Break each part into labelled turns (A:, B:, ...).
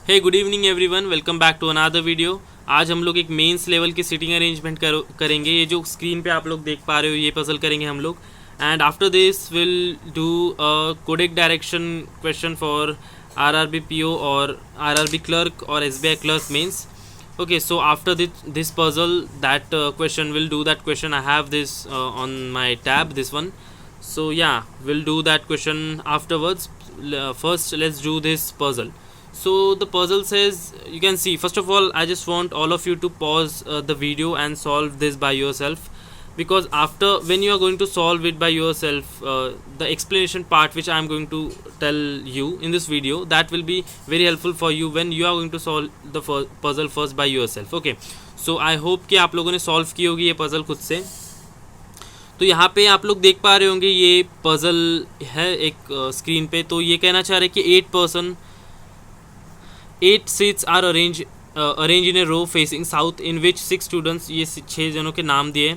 A: Hey good evening everyone, welcome back to another video. आज हम लोग एक मेंस लेवल की सीटिंग अरेंजमेंट करेंगे। ये जो स्क्रीन पे आप लोग देख पा रहे हो ये पजल करेंगे हम लोग। And after this will do a coded direction question for RRB PO और आरआरबी क्लर्क और SBI clerk mains. Okay, so after this puzzle, that question will do that question. I have this on my tab, this one. So yeah, we'll do that question afterwards. First, let's do this puzzle. So the puzzle says, you can see, first of all I just want all of you to pause the video and solve this by yourself, because after when you are going to solve it by yourself, the explanation part which I am going to tell you in this video, that will be very helpful for you when you are going to solve the puzzle first by yourself. Okay, so I hope कि आप लोगों ने solve की होगी ये puzzle खुद से। तो यहाँ पे आप लोग देख पा रहे होंगे ये पजल है एक स्क्रीन पे। तो ये कहना चाह रहे हैं कि 8 seats are arranged in a row facing south, in which 6 students, ये 6 जनों के नाम दिए,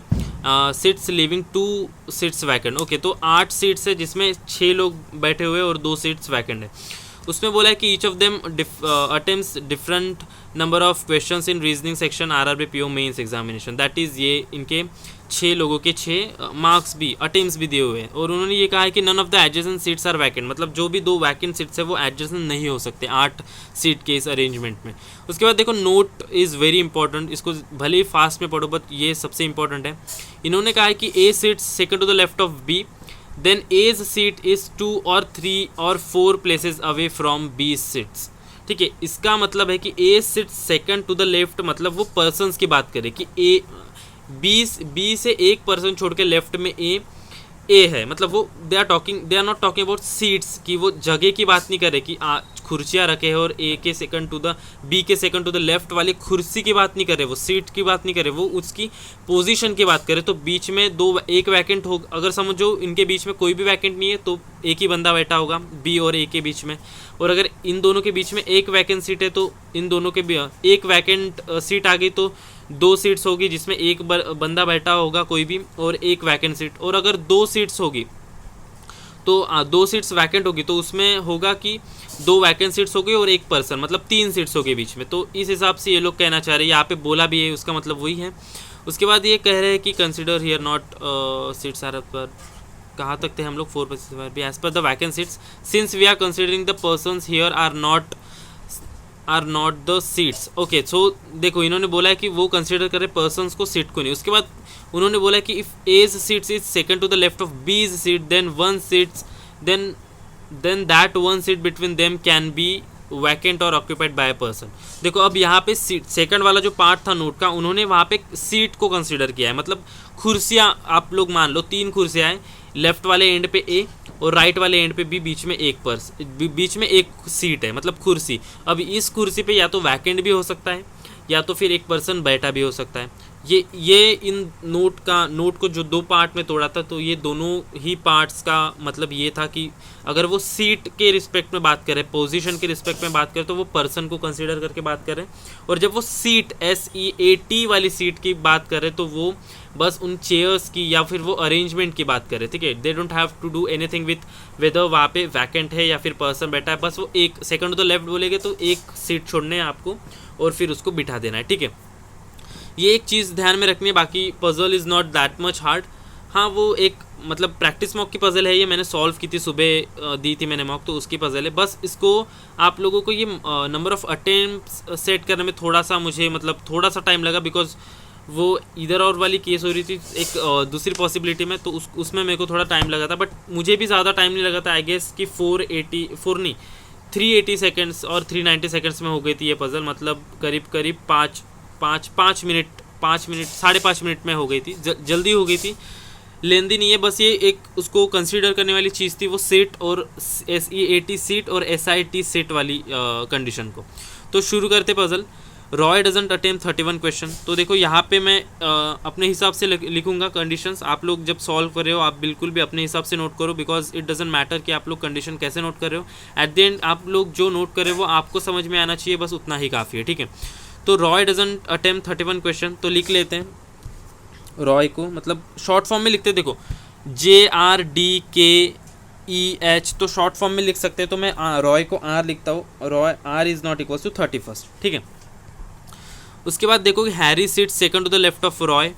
A: seats living 2 seats vacant. Okay, तो 8 सीट्स है जिसमें 6 लोग बैठे हुए और 2 सीट्स वैकेंट है। उसमें बोला है कि each of them attempts different number of questions in reasoning section RRB PO mains examination. That is ये इनके 6 लोगों के 6 मार्क्स भी, अटेम्प्ट्स भी दिए हुए हैं। और उन्होंने ये कहा है कि none of the adjacent seats are vacant, मतलब जो भी 2 वैकेंट सीट्स है वो एडजेसेंट नहीं हो सकते 8 सीट के इस अरेंजमेंट में। उसके बाद देखो, नोट इज़ वेरी इंपॉर्टेंट, इसको भले ही फास्ट में पढ़ो बट ये सबसे इंपॉर्टेंट है। इन्होंने कहा है कि A seat second to the left of B, then A's seat is 2 or 3 or 4 places away from B's seats। ठीक है, इसका मतलब है कि A seat second to the left, मतलब वो पर्सन्स की बात करें कि बी से एक पर्सन छोड़ के लेफ्ट में ए है, मतलब वो they are not talking about seats, कि वो जगह की बात नहीं कर रहे कि कुर्सियाँ रखे हैं और ए के सेकंड टू द बी के सेकंड टू द लेफ्ट वाली कुर्सी की बात नहीं कर रहे, वो सीट की बात नहीं कर रहे, वो उसकी पोजीशन की बात करें। तो बीच में एक वैकेंट हो, अगर समझो इनके बीच में कोई भी वैकेंट नहीं है तो एक ही बंदा बैठा होगा बी और ए के बीच में। और अगर इन दोनों के बीच में एक वैकेंट सीट है तो इन दोनों के एक वैकेंट सीट आ गई तो 2 सीट्स होगी जिसमें एक बंदा बैठा होगा कोई भी और एक वैकेंट सीट। और अगर 2 सीट्स होगी तो 2 सीट्स वैकेंट होगी तो उसमें होगा कि 2 वैकेंट सीट्स होगी और एक पर्सन, मतलब 3 सीट्स होगी बीच में। तो इस हिसाब से ये लोग कहना चाह रहे हैं, यहाँ पे बोला भी है उसका मतलब वही है। उसके बाद ये कह रहे हैं कि consider here not seats are पर, कहाँ तक थे हम लोग 4 पर भी as per the vacant seats, since we are considering the persons here are not the seats. Okay, so देखो इन्होंने बोला है कि वो कंसिडर करे पर्सन्स को, सीट को नहीं। उसके बाद उन्होंने बोला है कि if A's seats is second to the left of B's seat, then one seats then that one seat between them can be vacant or occupied by a person. देखो अब यहाँ पे सीट सेकंड वाला जो पार्ट था note का, उन्होंने वहाँ पे सीट को कंसिडर किया है, मतलब कुर्सियाँ आप लोग मान लो 3 कुर्सियाँ हैं, लेफ्ट वाले एंड पे ए और राइट वाले एंड पे भी बीच में बीच में एक सीट है, मतलब कुर्सी। अब इस कुर्सी पे या तो वैकेंट भी हो सकता है या तो फिर एक पर्सन बैठा भी हो सकता है। ये इन नोट को जो 2 पार्ट में तोड़ा था, तो ये दोनों ही पार्ट्स का मतलब ये था कि अगर वो सीट के रिस्पेक्ट में बात करें, पोजीशन के रिस्पेक्ट में बात करें, तो वो पर्सन को कंसीडर करके बात करें। और जब वो सीट SEAT वाली सीट की बात करें तो वो बस उन चेयर्स की या फिर वो अरेंजमेंट की बात करें। ठीक है, they don't have to do anything with whether वहाँ पे वैकेंट है या फिर पर्सन बैठा है, बस वो एक सेकंड टू द लेफ्ट बोलेंगे तो एक सीट छोड़ने है आपको और फिर उसको बिठा देना है। ठीक है, ये एक चीज़ ध्यान में रखनी है। बाकी puzzle is not that much hard. हाँ, वो एक मतलब प्रैक्टिस मॉक की पजल है, ये मैंने सॉल्व की थी, सुबह दी थी मैंने मॉक, तो उसकी पजल है। बस इसको आप लोगों को ये नंबर ऑफ अटेम्प्ट्स सेट करने में थोड़ा सा टाइम लगा, बिकॉज वो इधर और वाली केस हो रही थी एक दूसरी पॉसिबिलिटी में, तो उसमें मेरे को थोड़ा टाइम लगा था। बट मुझे भी ज़्यादा टाइम नहीं लगा था, आई गेस कि 380 सेकेंड्स और 390 सेकेंड्स में हो गई थी ये पजल, मतलब करीब 5 मिनट 5.5 मिनट में हो गई थी, जल्दी हो गई थी, लेंदी नहीं है। बस ये एक उसको कंसीडर करने वाली चीज़ थी, वो सीट और SEAT सीट और SIT सीट वाली कंडीशन को। तो शुरू करते puzzle. Roy doesn't attempt 31 question. तो देखो यहाँ पे मैं अपने हिसाब से लिखूंगा कंडीशंस। आप लोग जब सॉल्व कर रहे हो आप बिल्कुल भी अपने हिसाब से नोट करो, बिकॉज इट डजंट मैटर कि आप लोग कंडीशन कैसे नोट कर रहे हो। एट द एंड आप लोग जो नोट कर रहे हो वो आपको समझ में आना चाहिए, बस उतना ही काफ़ी है। ठीक है, तो रॉय डजंट अटेम्प्ट 31 क्वेश्चन, तो लिख लेते हैं रॉय को, मतलब शॉर्ट फॉर्म में लिखते हैं। देखो JRDK ROYEH, तो शॉर्ट फॉर्म में लिख सकते हैं, तो मैं रॉय को R लिखता हूँ, Roy R is not equals to 31, ठीक है। उसके बाद देखो कि Harry seat second to the left of Roy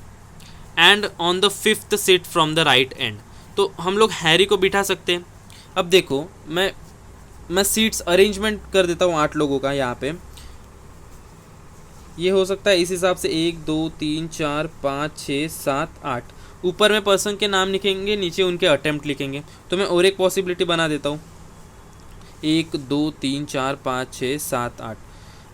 A: and on the fifth seat from the right end, तो हम लोग हैरी को बिठा सकते हैं। अब देखो मैं सीट्स अरेंजमेंट कर देता हूँ 8 लोगों का, यहाँ पे ये हो सकता है इस हिसाब से 1 2 3 4 5 6 7 8, ऊपर में पर्सन के नाम लिखेंगे, नीचे उनके अटेम्प्ट लिखेंगे। तो मैं और एक पॉसिबिलिटी बना देता हूँ, 1 2 3 4 5 6 7 8।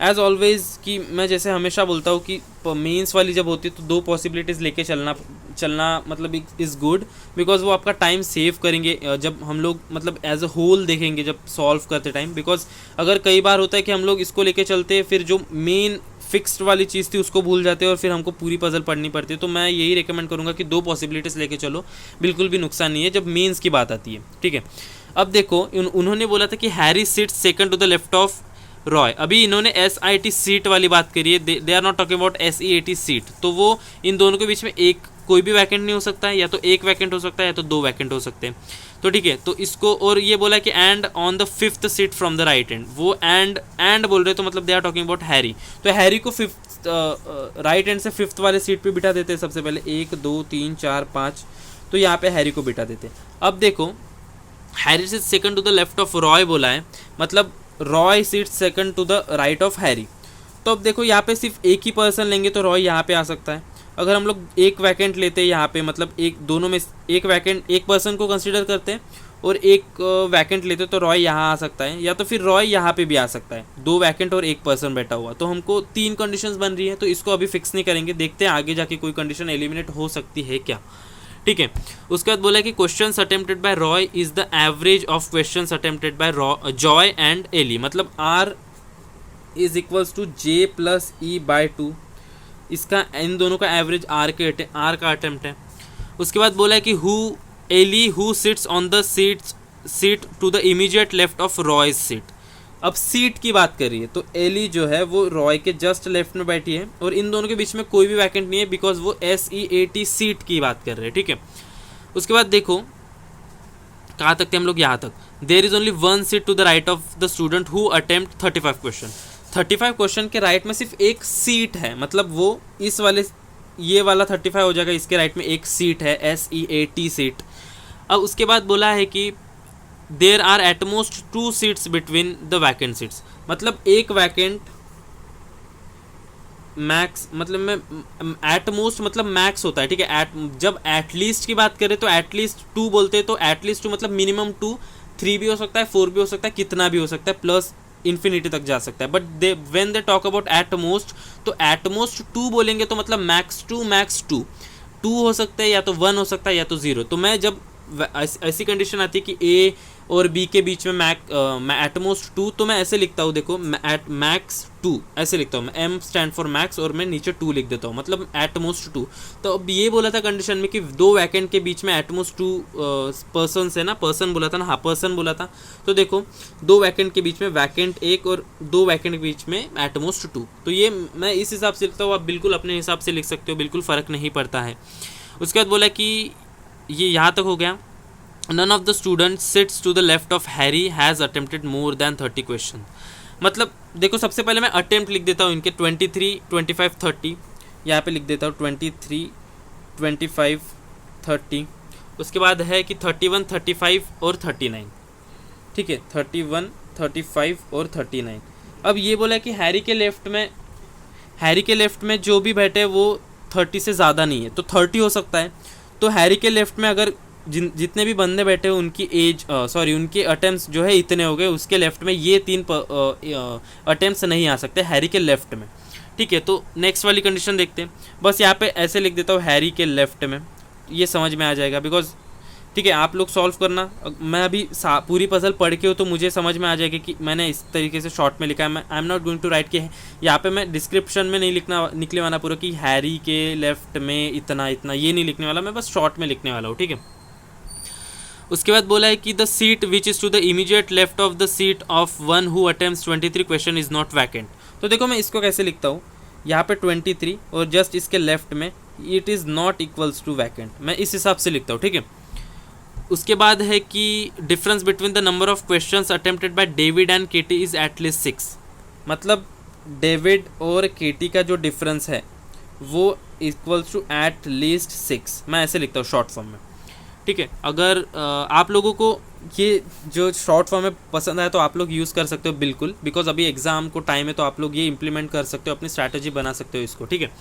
A: एज ऑलवेज कि मैं जैसे हमेशा बोलता हूँ कि मेंस वाली जब होती है तो 2 पॉसिबिलिटीज़ लेके चलना मतलब इज़ गुड, बिकॉज वो आपका टाइम सेव करेंगे जब हम लोग मतलब एज अ होल देखेंगे जब सॉल्व करते टाइम। बिकॉज अगर कई बार होता है कि हम लोग इसको लेके चलते हैं, फिर जो मेन फिक्स्ड वाली चीज़ थी उसको भूल जाते हैं और फिर हमको पूरी पजल पढ़नी पड़ती है। तो मैं यही रिकमेंड करूँगा कि 2 पॉसिबिलिटीज़ लेके चलो, बिल्कुल भी नुकसान नहीं है जब मेंस की बात आती है, ठीक है। अब देखो उन्होंने बोला था कि Harry sits second to the left of Roy, अभी इन्होंने SIT सीट वाली बात करी है, they are not talking about SEAT seat, तो वो इन दोनों के बीच में एक कोई भी वैकेंट नहीं हो सकता है, या तो एक वैकेंट हो सकता है या तो 2 वैकेंट हो सकते हैं, तो ठीक है। तो इसको और ये बोला कि end on the fifth seat from the right end, वो एंड बोल रहे तो मतलब they are talking about Harry, तो हैरी को फिफ्थ राइट एंड से फिफ्थ वाले सीट पे बिठा देते हैं सबसे पहले, 1 2 3 4 5, तो यहाँ पे हैरी को बिठा देते। अब देखो हैरी से second to the left of Roy बोला है, मतलब Roy seat second to the right of Harry. तो अब देखो यहाँ पे सिर्फ एक ही पर्सन लेंगे तो रॉय यहाँ पे आ सकता है। अगर हम लोग एक वैकेंट लेते हैं यहाँ पे, मतलब एक दोनों में एक वैकेंट एक पर्सन को कंसिडर करते हैं और एक वैकेंट लेते तो रॉय यहाँ आ सकता है, या तो फिर रॉय यहाँ पे भी आ सकता है, 2 वैकेंट और एक पर्सन बैठा हुआ, तो हमको 3 कंडीशंस बन रही है। तो इसको अभी फिक्स नहीं करेंगे, देखते हैं आगे जाके कोई कंडीशन एलिमिनेट हो सकती है क्या, ठीक है। उसके बाद बोला कि questions attempted by Roy is the average of questions attempted by Joy and Ellie, मतलब R is equals to J + E/2, इसका इन दोनों का एवरेज R का अटेम्प्ट है। उसके बाद बोला है कि Ellie who sits on the seat to the immediate left of Roy's seat. अब सीट की बात करिए तो एली जो है वो रॉय के जस्ट लेफ्ट में बैठी है और इन दोनों के बीच में कोई भी वैकेंट नहीं है, बिकॉज वो SEAT सीट की बात कर रहे हैं, ठीक है। उसके बाद देखो कहाँ तक थे हम लोग, यहाँ तक, there is only 1 seat to the right of the student who attempt 35 question. 35 question के राइट में सिर्फ एक सीट है, मतलब वो इस वाले ये वाला 35 हो जाएगा, इसके राइट में एक सीट है SEAT सीट। अब उसके बाद बोला है कि there are at most 2 seats between the vacant seats, मतलब एक वैकेंट मैक्स, मतलब मैं एट मोस्ट मतलब मैक्स होता है, ठीक है। जब एटलीस्ट की बात करें तो एटलीस्ट 2 बोलते हैं, तो एटलीस्ट 2 मतलब मिनिमम 2, 3 भी हो सकता है, 4 भी हो सकता है, कितना भी हो सकता है, प्लस इन्फिनिटी तक जा सकता है। But when they talk about at most, तो एट मोस्ट 2 बोलेंगे तो मतलब मैक्स 2 हो सकता है, या तो 1 हो सकता है या तो 0। तो मैं जब ऐसी कंडीशन आती है कि ए और बी के बीच में एटमोस्ट 2, तो मैं ऐसे लिखता हूँ, देखो एट मैक्स 2 ऐसे लिखता हूँ, मैं M स्टैंड फॉर मैक्स और मैं नीचे 2 लिख देता हूँ, मतलब एटमोस्ट 2। तो अब ये बोला था कंडीशन में कि 2 वैकेंट के बीच में एटमोस्ट 2 पर्सन है ना, पर्सन बोला था ना, हाँ पर्सन बोला था। तो देखो 2 वैकेंट के बीच में वैकेंट 1 और 2 वैकेंट के बीच में एटमोस्ट 2, तो ये मैं इस हिसाब से लिखता हूँ, आप बिल्कुल अपने हिसाब से लिख सकते हो, बिल्कुल फ़र्क नहीं पड़ता है। उसके बाद बोला कि ये यहाँ तक हो गया, none of the students sits to the left of Harry has attempted more than 30 question। मतलब देखो सबसे पहले मैं अटेम्प्ट लिख देता हूँ इनके 23 25 30, यहाँ पे लिख देता हूँ 23 25 30। उसके बाद है कि 31 35 और 39, ठीक है, 31 35 और 39। अब ये बोला कि हैरी के लेफ्ट में जो भी बैठे वो 30 से ज़्यादा नहीं है, तो 30 हो सकता है। तो हैरी के लेफ्ट में अगर जितने भी बंदे बैठे हैं उनकी उनके अटेम्प्ट्स जो है इतने हो गए, उसके लेफ्ट में ये 3 अटेम्प्ट्स नहीं आ सकते हैरी के लेफ्ट में, ठीक है। तो नेक्स्ट वाली कंडीशन देखते हैं, बस यहाँ पे ऐसे लिख देता हूँ हैरी के लेफ्ट में, ये समझ में आ जाएगा, बिकॉज ठीक है आप लोग सॉल्व करना, मैं अभी पूरी पजल पढ़ के हो तो मुझे समझ में आ जाएगा कि मैंने इस तरीके से शॉर्ट में लिखा है। मैं I am not going to write कि यहाँ पे मैं डिस्क्रिप्शन में नहीं निकले वाला पूरा कि हैरी के लेफ्ट में इतना ये नहीं लिखने वाला, मैं बस शॉर्ट में लिखने वाला हूँ, ठीक है। उसके बाद बोला है कि the seat which is to the immediate left of the seat of one who attempts 23 question is not vacant. तो देखो मैं इसको कैसे लिखता हूँ, यहाँ पे 23 और जस्ट इसके लेफ्ट में it is not equals to vacant, मैं इस हिसाब से लिखता हूँ, ठीक है। उसके बाद है कि difference between the number of questions attempted by David and Katie is at least 6। मतलब डेविड और केटी का जो डिफरेंस है वो इक्वल्स टू एट लीस्ट 6। मैं ऐसे लिखता हूँ शॉर्ट फॉर्म में, ठीक है। अगर आप लोगों को ये जो शॉर्ट फॉर्म में पसंद आए तो आप लोग यूज़ कर सकते हो बिल्कुल, बिकॉज अभी एग्ज़ाम को टाइम है, तो आप लोग ये इंप्लीमेंट कर सकते हो, अपनी स्ट्रैटेजी बना सकते हो इसको, ठीक है।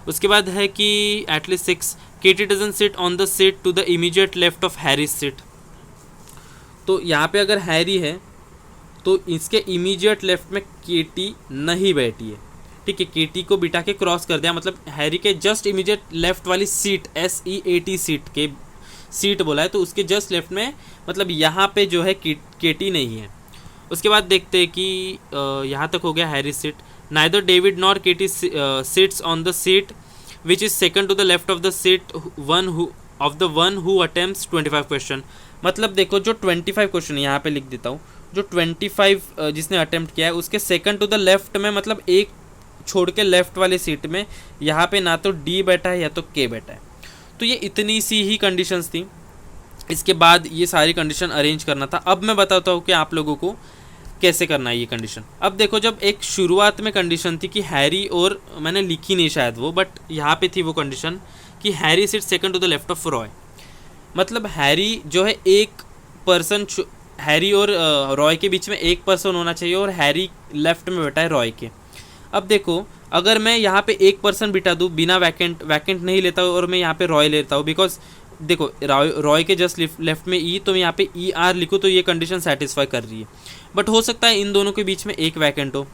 A: उसके बाद है कि at least 6 Katie doesn't sit on the seat to the immediate left of Harry's seat. तो यहाँ पे अगर हैरी है तो इसके इमीडिएट लेफ्ट में केटी नहीं बैठी है, ठीक है। केटी को बिठा के क्रॉस कर दिया, मतलब हैरी के जस्ट इमीडिएट लेफ्ट वाली सीट SEAT सीट के सीट बोला है, तो उसके जस्ट लेफ्ट में मतलब यहाँ पे जो है केटी नहीं है। उसके बाद देखते हैं कि यहाँ तक हो गया Harry seat. Neither David nor Katie sits on the seat which is second to the left of the seat one who attempts 25 question. मतलब देखो जो 25 क्वेश्चन यहाँ पे लिख देता हूँ, जो 25 जिसने अटेम्प्ट किया है उसके सेकंड टू द लेफ्ट में, मतलब एक छोड़ के लेफ्ट वाली सीट में यहाँ पे ना तो डी बैठा है या तो के बैठा है। तो ये इतनी सी ही कंडीशंस थी, इसके बाद ये सारी कंडीशन अरेंज करना था। अब मैं बताता हूँ कि आप लोगों को कैसे करना है ये कंडीशन। अब देखो, जब एक शुरुआत में कंडीशन थी कि हैरी, और मैंने लिखी नहीं शायद वो, बट यहाँ पे थी वो कंडीशन कि Harry sit second to the left of Roy. मतलब हैरी जो है एक पर्सन, हैरी और रॉय के बीच में एक पर्सन होना चाहिए, और हैरी लेफ्ट में बैठा है रॉय के। अब देखो, अगर मैं यहाँ पे एक पर्सन बिठा दूँ बिना वैकेंट नहीं लेता हूँ और मैं यहाँ पे रॉय लेता हूँ, बिकॉज देखो रॉय के जस्ट लेफ्ट में ई, तो मैं यहाँ पे ER लिखूँ तो ये कंडीशन सेटिस्फाई कर रही है। बट हो सकता है इन दोनों के बीच में एक वैकेंट हो,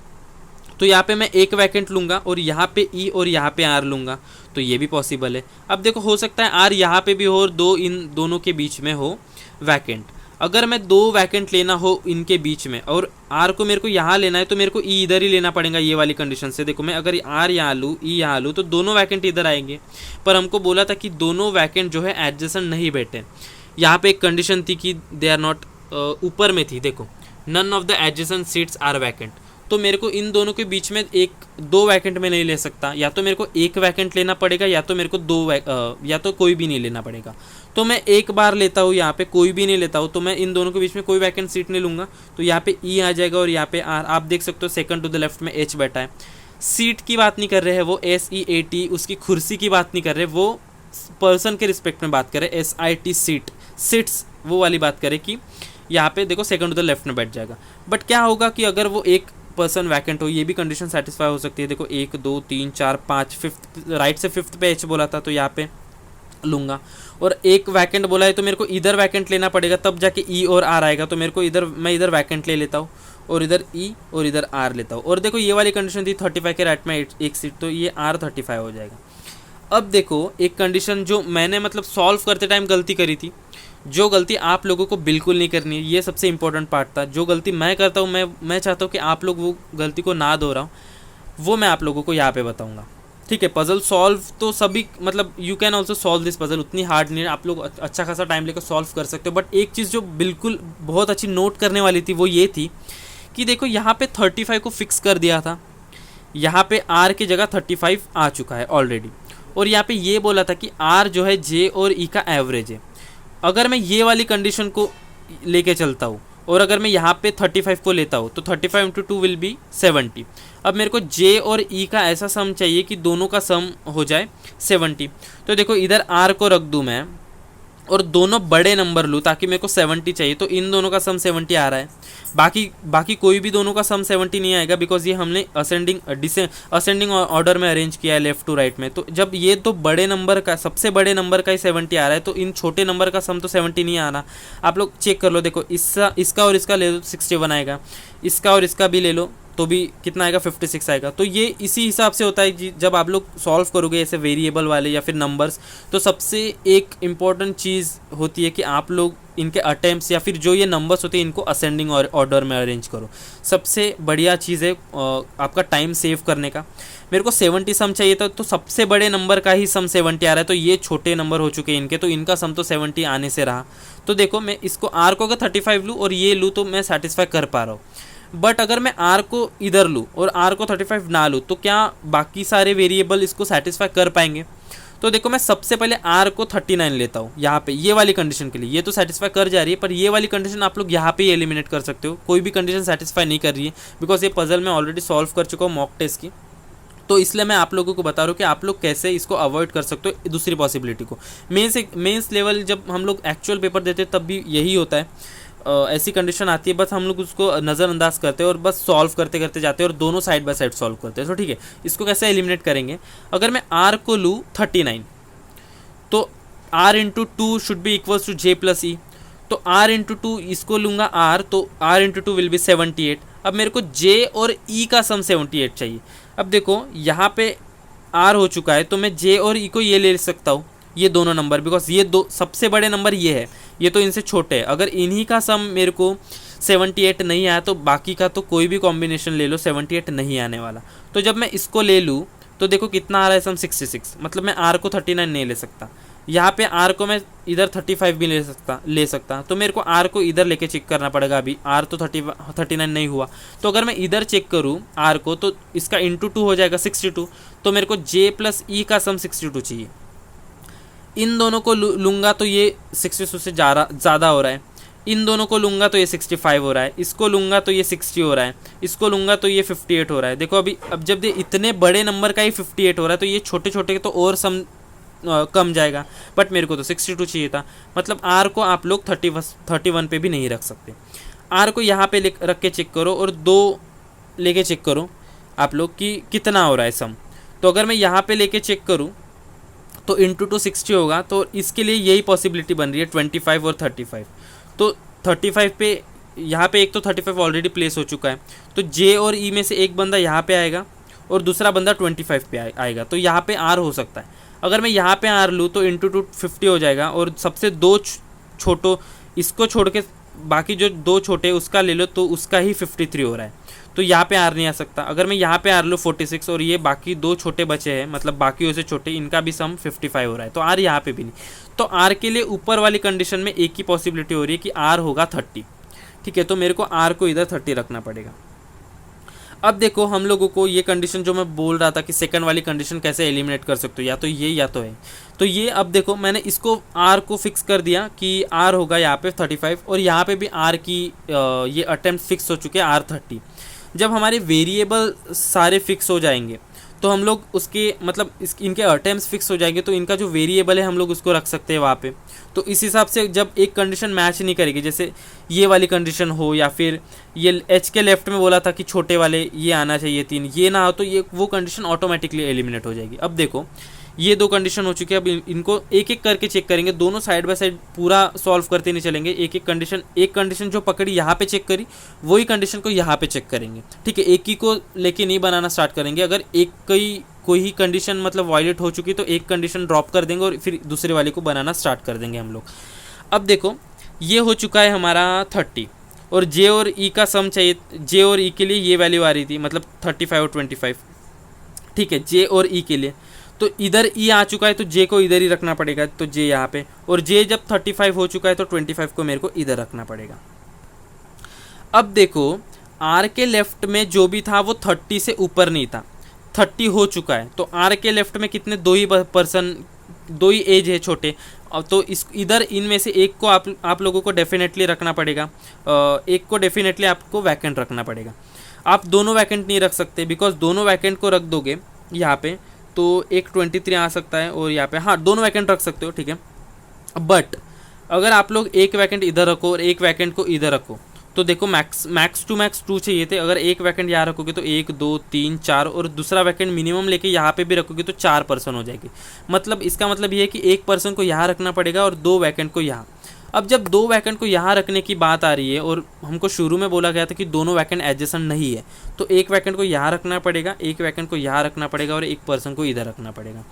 A: तो यहाँ पे मैं एक वैकेंट लूँगा और यहाँ पे E और यहाँ पे R लूँगा, तो ये भी पॉसिबल है। अब देखो, हो सकता है R यहाँ पे भी हो और दो इन दोनों के बीच में हो वैकेंट। अगर मैं दो वैकेंट लेना हो इनके बीच में और R को मेरे को यहाँ लेना है, तो मेरे को E इधर ही लेना पड़ेगा ये वाली कंडीशन से। देखो, मैं अगर R यहाँ लूँ, E यहाँ लूँ, तो दोनों वैकेंट इधर आएंगे। पर हमको बोला था कि दोनों वैकेंट जो है एडजेसेंट नहीं बैठे। यहाँ पे एक कंडीशन थी कि दे आर नॉट, ऊपर में थी, देखो none of the adjacent seats are vacant. तो मेरे को इन दोनों के बीच में दो वैकेंट में नहीं ले सकता, या तो मेरे को एक वैकेंट लेना पड़ेगा या तो मेरे को या तो कोई भी नहीं लेना पड़ेगा। तो मैं एक बार लेता हूँ, यहाँ पे कोई भी नहीं लेता हूँ, तो मैं इन दोनों के बीच में कोई वैकेंट सीट नहीं लूँगा, तो यहाँ पे E आ जाएगा और यहाँ पे R। आप देख सकते हो सेकंड टू द लेफ्ट में H बैठा है। सीट की बात नहीं कर रहे हैं वो, SEAT, उसकी कुर्सी की बात नहीं कर रहे, वो पर्सन के रिस्पेक्ट में बात करें, SIT सीट, सिट्स वो वाली बात करें कि यहाँ पे देखो सेकंड टू द लेफ्ट में बैठ जाएगा। बट क्या होगा कि अगर वो एक पर्सन वैकेंट हो, ये भी कंडीशन सेटिस्फाई हो सकती है। देखो 1 2 3 4 5, फिफ्थ राइट से फिफ्थ पे H बोला था, तो यहाँ पे लूँगा। और एक वैकेंट बोला है तो मेरे को इधर वैकेंट लेना पड़ेगा, तब जाके E और R आएगा। तो मेरे को मैं इधर वैकेंट ले लेता हूँ और इधर E और इधर R लेता हूँ। और देखो ये वाली कंडीशन थी 35 के राइट में एक सीट, तो ये R 35 हो जाएगा। अब देखो एक कंडीशन जो मैंने मतलब सॉल्व करते टाइम गलती करी थी, जो गलती आप लोगों को बिल्कुल नहीं करनी है, ये सबसे इंपॉर्टेंट पार्ट था। जो गलती मैं करता हूँ, मैं चाहता हूँ कि आप लोग वो गलती को ना दोहराओ, वो मैं आप लोगों को यहाँ पे बताऊँगा, ठीक है। पजल सॉल्व तो सभी, मतलब you can also solve this puzzle, उतनी हार्ड नहीं है, आप लोग अच्छा खासा टाइम लेकर सॉल्व कर सकते हो। बट एक चीज़ जो बिल्कुल बहुत अच्छी नोट करने वाली थी वो ये थी कि देखो यहाँ पे 35 को फिक्स कर दिया था, यहाँ पे R की जगह 35 आ चुका है ऑलरेडी, और यहाँ पे ये बोला था कि R जो है J और E का एवरेज है। अगर मैं ये वाली कंडीशन को लेके चलता हूँ और अगर मैं यहाँ पे 35 को लेता हूँ, तो 35 × 2 विल बी 70। अब मेरे को J और E का ऐसा सम चाहिए कि दोनों का सम हो जाए 70। तो देखो इधर R को रख दूँ मैं और दोनों बड़े नंबर लूँ ताकि मेरे को 70 चाहिए, तो इन दोनों का सम 70 आ रहा है। बाकी कोई भी दोनों का सम 70 नहीं आएगा, बिकॉज ये हमने असेंडिंग ऑर्डर में अरेंज किया है लेफ्ट टू राइट में। तो जब ये तो बड़े नंबर का, सबसे बड़े नंबर का ही 70 आ रहा है, तो इन छोटे नंबर का सम तो 70 नहीं आ रहा। आप लोग चेक कर लो, देखो इसका और इसका ले लो 61 आएगा, इसका और इसका भी ले लो तो भी कितना आएगा 56 आएगा। तो ये इसी हिसाब से होता है जब आप लोग सॉल्व करोगे ऐसे वेरिएबल वाले या फिर नंबर्स, तो सबसे एक इम्पॉर्टेंट चीज़ होती है कि आप लोग इनके अटेम्प्ट्स या फिर जो ये नंबर्स होते हैं इनको असेंडिंग ऑर्डर में अरेंज करो। सबसे बढ़िया चीज़ है आपका टाइम सेव करने का। मेरे को 70 सम चाहिए था, तो सबसे बड़े नंबर का ही सम 70 आ रहा है, तो ये छोटे नंबर हो चुके हैं इनके, तो इनका सम तो 70 आने से रहा। तो देखो मैं इसको R को अगर 35 लूँ और ये लूँ तो मैं सेटिस्फाई कर पा रहा हूँ। बट अगर मैं R को इधर लूँ और R को 35 ना लूँ, तो क्या बाकी सारे वेरिएबल इसको सेटिस्फाई कर पाएंगे? तो देखो मैं सबसे पहले आर को 39 लेता हूँ यहाँ पे, ये वाली कंडीशन के लिए। ये तो सेटिस्फाई कर जा रही है, पर ये वाली कंडीशन आप लोग यहाँ पे ही एलिमिनेट कर सकते हो। कोई भी कंडीशन सेटिस्फाई नहीं कर रही है, बिकॉज ये पजल मैं ऑलरेडी सॉल्व कर चुका हूँ मॉक टेस्ट की। तो इसलिए मैं आप लोगों को बता रहा हूँ कि आप लोग कैसे इसको अवॉइड कर सकते हो दूसरी पॉसिबिलिटी को। मेंस लेवल जब हम लोग एक्चुअल पेपर देते हैं तब भी यही होता है। ऐसी कंडीशन आती है, बस हम लोग उसको नज़रअंदाज करते हैं और बस सॉल्व करते करते जाते हैं और दोनों साइड बाय साइड सॉल्व करते हैं। तो ठीक है, इसको कैसे एलिमिनेट करेंगे। अगर मैं आर को लूँ 39, तो R into two should be equals to J plus E. तो आर इंटू टू इसको लूँगा आर, तो R into two will be 78। अब मेरे को जे और ई का सम 78 चाहिए। अब देखो यहाँ पे आर हो चुका है, तो मैं जे और ई को ये ले सकता हूँ, ये दोनों नंबर, बिकॉज ये दो सबसे बड़े नंबर ये है, ये तो इनसे छोटे है। अगर इन्हीं का सम मेरे को 78 नहीं आया तो बाकी का तो कोई भी कॉम्बिनेशन ले लो 78 नहीं आने वाला। तो जब मैं इसको ले लूँ तो देखो कितना आ रहा है सम 66, मतलब मैं आर को 39 नहीं ले सकता। यहाँ पे आर को मैं इधर 35 भी ले सकता। तो मेरे को आर को इधर लेके चेक करना पड़ेगा। अभी आर तो 39 नहीं हुआ, तो अगर मैं इधर चेक करूँ आर को तो इसका इंटू 2 हो जाएगा 62। तो मेरे को जे प्लस ई का सम 62 चाहिए। इन दोनों को लूँगा तो ये 62 से ज़्यादा हो रहा है, इन दोनों को लूँगा तो ये 65 हो रहा है, इसको लूँगा तो ये 60 हो रहा है, इसको लूँगा तो ये 58 हो रहा है। देखो अभी अब जब ये इतने बड़े नंबर का ही 58 हो रहा है तो ये छोटे छोटे तो और सम कम जाएगा, बट मेरे को तो 62 चाहिए था। मतलब आर को आप लोग 31 पे भी नहीं रख सकते। आर को यहाँ पे रख के चेक करो और 2 लेके चेक करो आप लोग कि कितना हो रहा है सम। तो अगर मैं यहाँ पे लेके चेक करूँ तो इंटू 2 60 होगा। तो इसके लिए यही पॉसिबिलिटी बन रही है 25 और 35। तो 35 पे यहाँ पे एक तो 35 ऑलरेडी प्लेस हो चुका है, तो जे और ई में से एक बंदा यहाँ पे आएगा और दूसरा बंदा 25 पे आएगा। तो यहाँ पे आर हो सकता है। अगर मैं यहाँ पे आर लूँ तो इंटू 2 50 हो जाएगा, और सबसे 2 छोटो इसको छोड़ के बाकी जो 2 छोटे उसका ले लो तो उसका ही 53 हो रहा है। तो यहाँ पे आर नहीं आ सकता। अगर मैं यहाँ पे आर लूँ 46 और ये बाकी 2 छोटे बचे हैं, मतलब बाकी से छोटे, इनका भी सम 55 हो रहा है, तो आर यहाँ पे भी नहीं। तो आर के लिए ऊपर वाली कंडीशन में एक ही पॉसिबिलिटी हो रही है कि आर होगा 30। ठीक है, तो मेरे को आर को इधर 30 रखना पड़ेगा। अब देखो हम लोगों को ये कंडीशन जो मैं बोल रहा था कि सेकंड वाली कंडीशन कैसे एलिमिनेट कर सकते हो, या तो ये या तो है। तो ये अब देखो मैंने इसको आर को फिक्स कर दिया कि आर होगा यहाँ पे 35, और यहाँ पे भी आर की ये अटेम्प्ट फिक्स हो चुके हैं आर 30। जब हमारे वेरिएबल सारे फिक्स हो जाएंगे तो हम लोग उसके मतलब इनके अटेम्प्ट्स फिक्स हो जाएंगे, तो इनका जो वेरिएबल है हम लोग उसको रख सकते हैं वहाँ पे। तो इस हिसाब से जब एक कंडीशन मैच नहीं करेगी, जैसे ये वाली कंडीशन हो या फिर ये एच के लेफ्ट में बोला था कि छोटे वाले ये आना चाहिए 3, ये ना हो, तो ये वो कंडीशन ऑटोमेटिकली एलिमिनेट हो जाएगी। अब देखो ये 2 कंडीशन हो चुकी है। अब इनको एक एक करके चेक करेंगे, दोनों साइड बाय साइड पूरा सॉल्व करते नहीं चलेंगे। एक कंडीशन जो पकड़ी यहाँ पे चेक करी, वही कंडीशन को यहाँ पे चेक करेंगे। ठीक है, एक ही को लेके नहीं बनाना स्टार्ट करेंगे। अगर कोई ही कंडीशन मतलब वायलेट हो चुकी तो एक कंडीशन ड्रॉप कर देंगे और फिर दूसरे वाले को बनाना स्टार्ट कर देंगे हम लोग। अब देखो ये हो चुका है हमारा 30, और जे और ई का सम चाहिए। जे और ई के लिए ये वैल्यू आ रही थी, मतलब 35 और 25। ठीक है, जे और ई के लिए तो इधर ई आ चुका है, तो जे को इधर ही रखना पड़ेगा, तो जे यहाँ पे। और जे जब 35 हो चुका है तो 25 को मेरे को इधर रखना पड़ेगा। अब देखो आर के लेफ्ट में जो भी था वो 30 से ऊपर नहीं था, 30 हो चुका है। तो आर के लेफ्ट में कितने 2 ही एज है छोटे। तो इस इधर इनमें से एक को आप लोगों को डेफिनेटली रखना पड़ेगा, एक को डेफिनेटली आपको वैकेंट रखना पड़ेगा। आप दोनों वैकेंट नहीं रख सकते, बिकॉज दोनों वैकेंट को रख दोगे यहाँ पे तो एक 23 आ सकता है, और यहाँ पे हाँ दोनों वैकेंट रख सकते हो। ठीक है, बट अगर आप लोग एक वैकेंट इधर रखो और एक वैकेंट को इधर रखो तो देखो मैक्स टू मैक्स 2 चाहिए थे। अगर एक वैकेंट यहाँ रखोगे तो 1 2 3 4, और दूसरा वैकेंट मिनिमम लेके यहाँ पे भी रखोगे तो 4 पर्सन हो जाएगी। मतलब इसका मतलब ये है कि एक पर्सन को यहाँ रखना पड़ेगा और 2 वैकेंट को यहाँ। अब जब 2 वैकेंट को यहाँ रखने की बात आ रही है, और हमको शुरू में बोला गया था कि दोनों वैकेंट एडजेसेंट नहीं है, तो एक वैकेंट को यहाँ रखना पड़ेगा, एक वैकेंट को यहाँ रखना पड़ेगा, और एक पर्सन को इधर रखना पड़ेगा।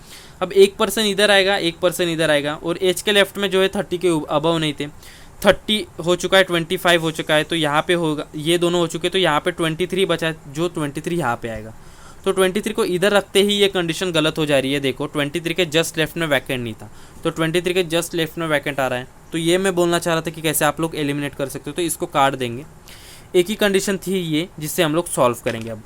A: अब एक पर्सन इधर आएगा, एक पर्सन इधर आएगा, और एज के लेफ्ट में जो है 30 के अबव नहीं थे, 30 हो चुका है, 25 हो चुका है, तो यहाँ पे होगा, ये दोनों हो चुके, तो यहाँ पे 23 बचा है, जो 23 यहाँ पे आएगा। तो 23 को इधर रखते ही ये कंडीशन गलत हो जा रही है। देखो 23 के जस्ट लेफ्ट में वैकेंट नहीं था, तो 23 के जस्ट लेफ्ट में वैकेंट आ रहा है। तो ये मैं बोलना चाह रहा था कि कैसे आप लोग एलिमिनेट कर सकते हो। तो इसको काट देंगे, एक ही कंडीशन थी ये जिससे हम लोग सॉल्व करेंगे। अब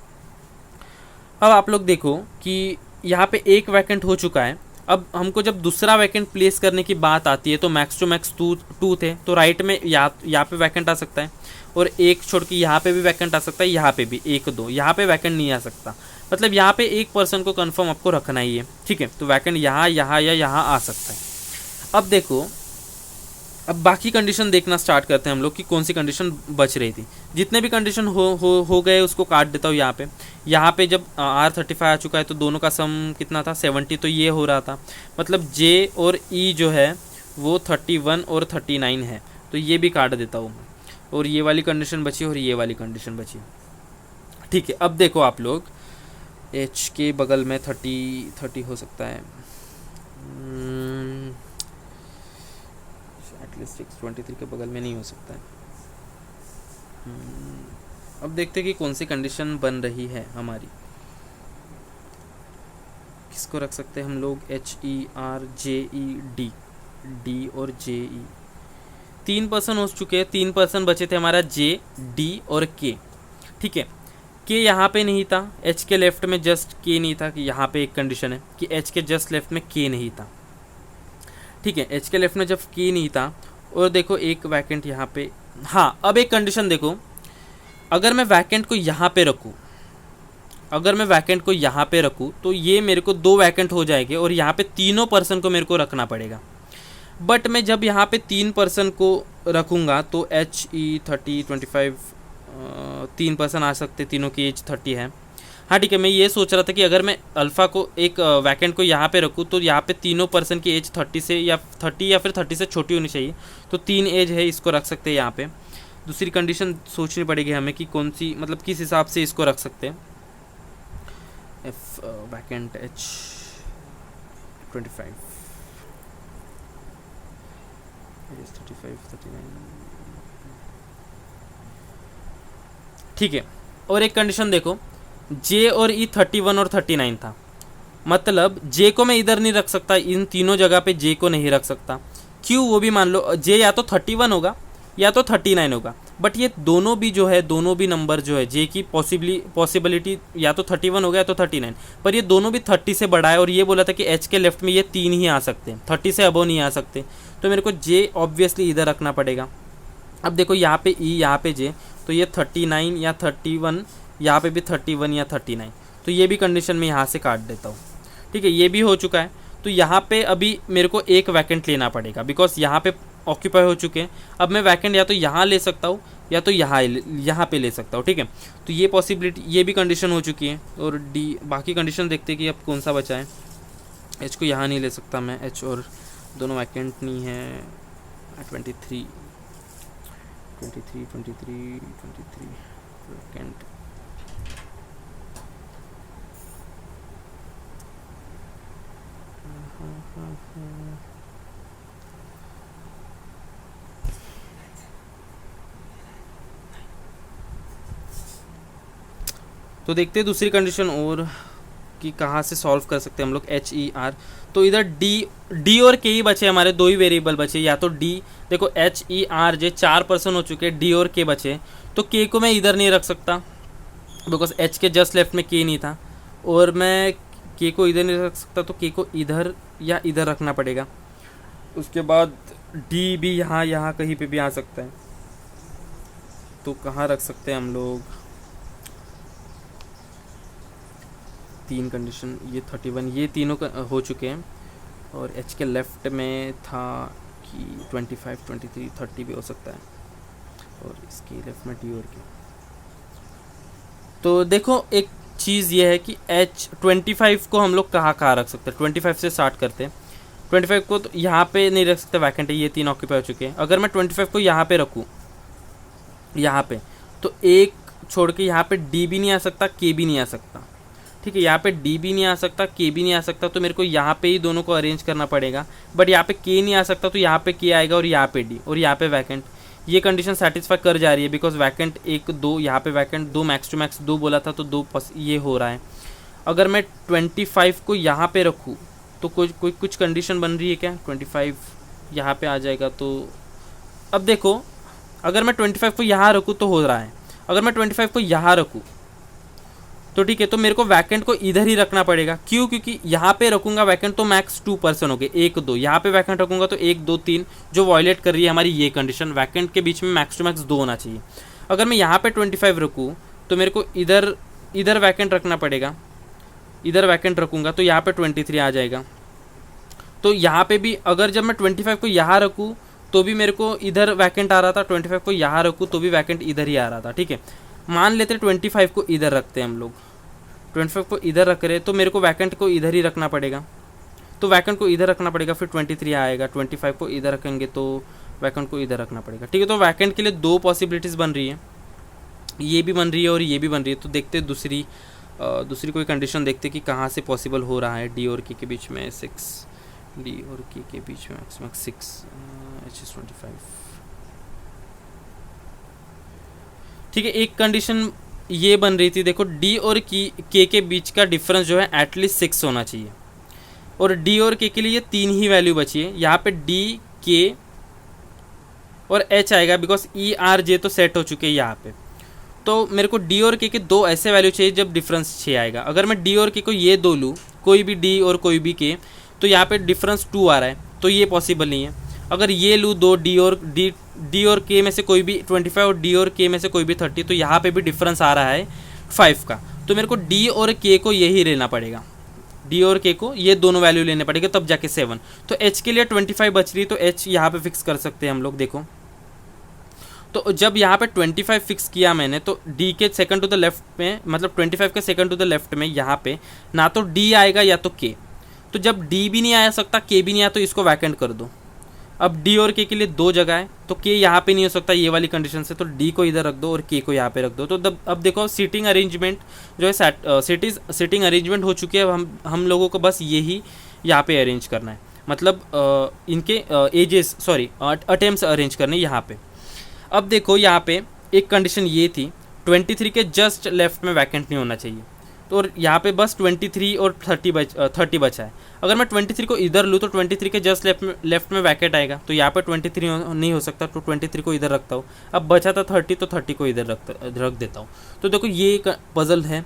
A: आप लोग देखो कि यहाँ पे एक वैकेंट हो चुका है, अब हमको जब दूसरा वैकेंट प्लेस करने की बात आती है तो मैक्स टू मैक्स टू थे, तो राइट में यहाँ पे वैकेंट आ सकता है और एक छोड़ के यहाँ पे भी वैकेंट आ सकता है, यहाँ पे भी एक दो, यहाँ पे वैकेंट नहीं आ सकता। मतलब यहाँ पे एक पर्सन को कंफर्म आपको रखना ही है, ठीक है। तो वैकेंट यहाँ यहाँ या यहाँ आ सकता है। अब देखो, अब बाकी कंडीशन देखना स्टार्ट करते हैं हम लोग कि कौन सी कंडीशन बच रही थी। जितने भी कंडीशन हो गए उसको काट देता हूँ। यहाँ पे जब R35 आ चुका है तो दोनों का सम कितना था 70, तो ये हो रहा था। मतलब J और E जो है वो 31 और 39 है, तो ये भी काट देता हूँ। और ये वाली कंडीशन बची और ये वाली कंडीशन बची, ठीक है। अब देखो आप लोग, H के बगल में 30 हो सकता है, एटलीस्ट 623 के बगल में नहीं हो सकता है। अब देखते हैं कि कौन सी कंडीशन बन रही है हमारी। किसको रख सकते हैं हम लोग, HERJED, D और JE। 3% हो चुके हैं, 3% बचे थे हमारा J, D और K, ठीक है। K यहाँ पे नहीं था, H के लेफ्ट में जस्ट K नहीं था, कि यहाँ पे एक कंडीशन है कि H के जस्ट लेफ्ट में K नहीं था, ठीक है। H के लेफ्ट में जब K नहीं था, और देखो एक वैकेंट यहाँ पे, हाँ अब एक कंडीशन देखो, अगर मैं वैकेंट को यहाँ पे रखूँ, तो ये मेरे को 2 वैकेंट हो जाएंगे और यहाँ पे तीनों पर्सन को मेरे को रखना पड़ेगा। बट मैं जब यहाँ पे 3 पर्सन को रखूँगा तो HE30 25 3% आ सकते, तीनों की एज 30 है। हाँ ठीक है, मैं ये सोच रहा था कि अगर मैं अल्फ़ा को एक वैकेंट को यहाँ पे रखूँ तो यहाँ पे तीनों पर्सन की एज 30 या फिर 30 से छोटी होनी चाहिए, तो 3 एज है, इसको रख सकते हैं यहाँ पे। दूसरी कंडीशन सोचनी पड़ेगी हमें कि कौन सी, मतलब किस हिसाब से इसको रख सकते हैं। एफ वैकेंट H25 35 39, ठीक है। और एक कंडीशन देखो, J और E 31 और 39 था, मतलब J को मैं इधर नहीं रख सकता, इन तीनों जगह पे J को नहीं रख सकता। क्यों, वो भी मान लो J या तो 31 होगा या तो 39 होगा, बट ये दोनों भी जो है, दोनों भी नंबर जो है J की पॉसिबिलिटी या तो 31 होगा या तो 39, पर ये दोनों भी 30 से बड़ा है। और ये बोला था कि H के लेफ्ट में ये 3 ही आ सकते हैं, 30 से अबव नहीं आ सकते, तो मेरे को J ऑब्वियसली इधर रखना पड़ेगा। अब देखो यहाँ पे E, यहाँ पे J, तो ये 39 या 31, यहाँ पे भी 31 या 39, तो ये भी कंडीशन में यहाँ से काट देता हूँ, ठीक है। ये भी हो चुका है, तो यहाँ पे अभी मेरे को एक वैकेंट लेना पड़ेगा, बिकॉज यहाँ पे ऑक्यूपाई हो चुके हैं। अब मैं वैकेंट या तो यहाँ ले सकता हूँ या तो यहाँ पे ले सकता हूँ, ठीक है। तो ये पॉसिबिलिटी, ये भी कंडीशन हो चुकी है। और D, बाकी कंडीशन देखते हैं कि अब कौन सा बचा है। H को यहाँ नहीं ले सकता मैं, H और दोनों वैकेंट नहीं है। 23 वैकेंट, तो देखते हैं दूसरी कंडीशन और कि कहाँ से सॉल्व कर सकते हैं हम लोग। HER, तो इधर D और K ही बचे, हमारे 2 ही वेरिएबल बचे, या तो D, देखो HERJ 4% हो चुके, D और K बचे, तो K को मैं इधर नहीं रख सकता बिकॉज H के जस्ट लेफ्ट में K नहीं था, और मैं K को इधर नहीं रख सकता, तो K को इधर या इधर रखना पड़ेगा। उसके बाद D भी यहाँ कहीं पे भी आ सकता है, तो कहाँ रख सकते हैं हम लोग। 3 कंडीशन, ये 31, ये तीनों हो चुके हैं, और H के लेफ्ट में था कि 25 23 30 भी हो सकता है, और इसके लेफ्ट में D और K। तो देखो एक चीज़ ये है कि H25 को हम लोग कहाँ रख सकते हैं। 25 से स्टार्ट करते हैं। 25 को तो यहाँ पे नहीं रख सकते, वैकेंट है, ये 3 ऑक्यूपाई हो चुके हैं। अगर मैं 25 को यहाँ पे रखूँ, यहाँ पे, तो एक छोड़ के यहाँ पे D भी नहीं आ सकता, K भी नहीं आ सकता, ठीक है। यहाँ पे D भी नहीं आ सकता, K भी नहीं आ सकता, तो मेरे को यहाँ पे ही दोनों को अरेंज करना पड़ेगा। बट यहाँ पे K नहीं आ सकता, तो यहाँ पे K आएगा और यहाँ पे D, और यहाँ पे वैकेंट। ये कंडीशन सेटिस्फाई कर जा रही है बिकॉज वैकेंट 1 2, यहाँ पे वैकेंट 2, मैक्स टू मैक्स 2 बोला था, तो 2 ये हो रहा है। अगर मैं 25 को यहाँ पे रखूँ तो कुछ कंडीशन बन रही है क्या। 25 यहाँ पे आ जाएगा, तो अब देखो अगर मैं 25 को यहाँ रखूँ तो हो रहा है। अगर मैं 25 को यहाँ रखूँ तो ठीक है, तो मेरे को वैकेंट को इधर ही रखना पड़ेगा। क्यों? क्योंकि यहाँ पे रखूंगा वैकेंट तो मैक्स 2 पर्सन हो गए, 1 2। यहाँ पे वैकेंट रखूंगा तो 1 2 3, जो वॉयलेट कर रही है हमारी ये कंडीशन। वैकेंट के बीच में मैक्स टू मैक्स 2 होना चाहिए। अगर मैं यहाँ पे 25 रखूँ तो मेरे को इधर वैकेंट रखना पड़ेगा। इधर वैकेंट रखूँगा तो यहाँ पे 23 आ जाएगा। तो यहाँ पे भी अगर जब मैं 25 को यहाँ रखूँ तो भी मेरे को इधर वैकेंट आ रहा था, 25 को यहाँ रखूँ तो भी वैकेंट इधर ही आ रहा था। ठीक है, मान लेते 25 को इधर रखते हैं हम लोग, 25 को इधर रख रहे तो मेरे को वैकेंट को इधर ही रखना पड़ेगा। तो वैकेंट को इधर रखना पड़ेगा, फिर 23 आएगा। 25 को इधर रखेंगे तो वैकेंट को इधर रखना पड़ेगा। ठीक है, तो वैकेंट के लिए 2 पॉसिबिलिटीज़ बन रही है, ये भी बन रही है और ये भी बन रही है। तो देखते दूसरी कोई कंडीशन देखते कि कहाँ से पॉसिबल हो रहा है। डी और के बीच में 6, डी और के बीच में मैक्सिमम 6, H25। ठीक है, एक कंडीशन ये बन रही थी, देखो डी और के बीच का डिफरेंस जो है एटलीस्ट 6 होना चाहिए। और डी और के लिए ये 3 ही वैल्यू बची है। यहाँ पे डी, के और एच आएगा, बिकॉज ई आर जे तो सेट हो चुके हैं यहाँ पे। तो मेरे को डी और के 2 ऐसे वैल्यू चाहिए जब डिफरेंस 6 आएगा। अगर मैं डी और के को ये 2 लूँ, कोई भी डी और कोई भी के, तो यहाँ पे डिफरेंस 2 आ रहा है, तो ये पॉसिबल नहीं है। अगर ये लूँ 2 डी और के में से कोई भी 25 और डी और के में से कोई भी 30, तो यहाँ पे भी डिफरेंस आ रहा है 5 का। तो मेरे को डी और के को यही लेना पड़ेगा, डी और के को ये दोनों वैल्यू लेने पड़ेगा, तब जाके 7। तो एच के लिए 25 बच रही, तो एच यहाँ पे फिक्स कर सकते हैं हम लोग। देखो, तो जब यहाँ पे 25 फिक्स किया मैंने, तो डी के सेकंड टू द लेफ्ट में, मतलब 25 के सेकंड टू द लेफ्ट में यहाँ पे ना तो डी आएगा या तो के। तो जब डी भी नहीं आ सकता, के भी नहीं आया, तो इसको वैकेंट कर दो। अब डी और के लिए 2 जगह है, तो के यहाँ पे नहीं हो सकता ये वाली कंडीशन से, तो डी को इधर रख दो और के को यहाँ पे रख दो। तो अब देखो सीटिंग अरेंजमेंट जो है सीटिंग अरेंजमेंट हो चुकी है। अब हम लोगों को बस यही यहाँ पे अरेंज करना है, मतलब इनके अटेम्प्ट्स अरेंज करने यहाँ पे। अब देखो यहाँ पे एक कंडीशन ये थी, 23 के जस्ट लेफ्ट में वैकेंट नहीं होना चाहिए। तो यहाँ पे बस 23 और 30 बचा है। अगर मैं 23 को इधर लूँ तो 23 के जस्ट लेफ्ट में वैकेंट आएगा, तो यहाँ पे 23 नहीं हो सकता, तो 23 को इधर रखता हूँ। अब बचा था 30, तो 30 को इधर रख देता हूँ। तो देखो ये एक पज़ल है,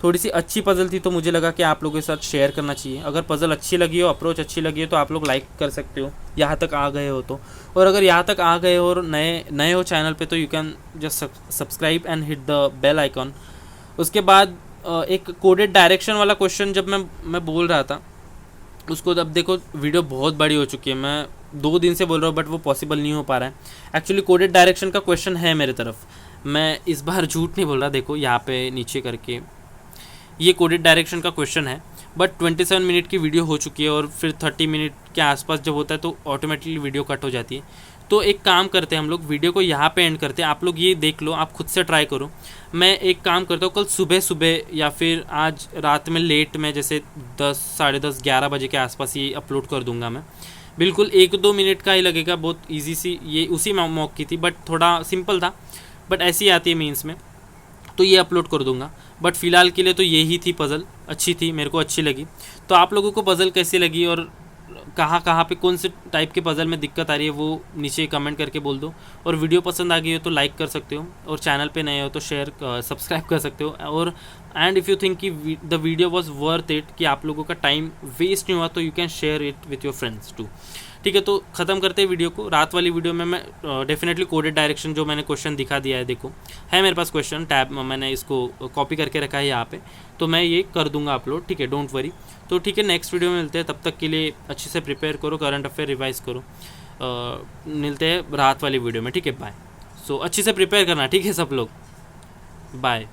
A: थोड़ी सी अच्छी पज़ल थी, तो मुझे लगा कि आप लोगों के साथ शेयर करना चाहिए। अगर पज़ल अच्छी लगी हो, अप्रोच अच्छी लगी हो, तो आप लोग लाइक कर सकते हो यहाँ तक आ गए हो तो। और अगर यहाँ तक आ गए हो और नए हो चैनल पे, तो you can just subscribe and hit the bell icon. उसके बाद एक कोडेड डायरेक्शन वाला क्वेश्चन जब मैं बोल रहा था उसको, अब देखो वीडियो बहुत बड़ी हो चुकी है, मैं 2 दिन से बोल रहा हूँ, बट वो पॉसिबल नहीं हो पा रहा है। एक्चुअली कोडेड डायरेक्शन का क्वेश्चन है मेरे तरफ, मैं इस बार झूठ नहीं बोल रहा। देखो यहाँ पे नीचे करके ये कोडेड डायरेक्शन का क्वेश्चन है, बट 27 मिनट की वीडियो हो चुकी है और फिर 30 मिनट के आसपास जब होता है तो ऑटोमेटिकली वीडियो कट हो जाती है। तो एक काम करते हैं हम लोग, वीडियो को यहाँ पे एंड करते हैं। आप लोग ये देख लो, आप खुद से ट्राई करो। मैं एक काम करता हूँ, कल सुबह या फिर आज रात में लेट में, जैसे 10 साढ़े 10 11 बजे के आसपास ये अपलोड कर दूंगा मैं। बिल्कुल 1-2 मिनट का ही लगेगा, बहुत ईजी सी, ये उसी मॉक की थी, बट थोड़ा सिंपल था, बट ऐसी आती है मीन्स में, तो ये अपलोड कर दूंगा। बट फ़िलहाल के लिए तो यही थी पज़ल, अच्छी थी, मेरे को अच्छी लगी। तो आप लोगों को पज़ल कैसी लगी और कहाँ पे कौन से टाइप के पज़ल में दिक्कत आ रही है, वो नीचे कमेंट करके बोल दो। और वीडियो पसंद आ गई हो तो लाइक कर सकते हो, और चैनल पे नए हो तो शेयर सब्सक्राइब कर सकते हो। और एंड इफ़ यू थिंक कि the video was worth it, कि आप लोगों का टाइम वेस्ट नहीं हुआ, तो you can share it with your friends too. ठीक है, तो ख़त्म करते हैं वीडियो को। रात वाली वीडियो में मैं डेफिनेटली कोडेड डायरेक्शन जो मैंने क्वेश्चन दिखा दिया है, देखो है मेरे पास क्वेश्चन टैब, मैंने इसको कॉपी करके रखा है यहाँ पे, तो मैं ये कर दूंगा अपलोड। ठीक है, डोंट वरी। तो ठीक है, नेक्स्ट वीडियो में मिलते हैं, तब तक के लिए अच्छे से प्रिपेयर करो, करंट अफेयर रिवाइज करो। मिलते हैं रात वाली वीडियो में। ठीक है, बाय। सो अच्छे से प्रिपेयर करना, ठीक है सब लोग, बाय।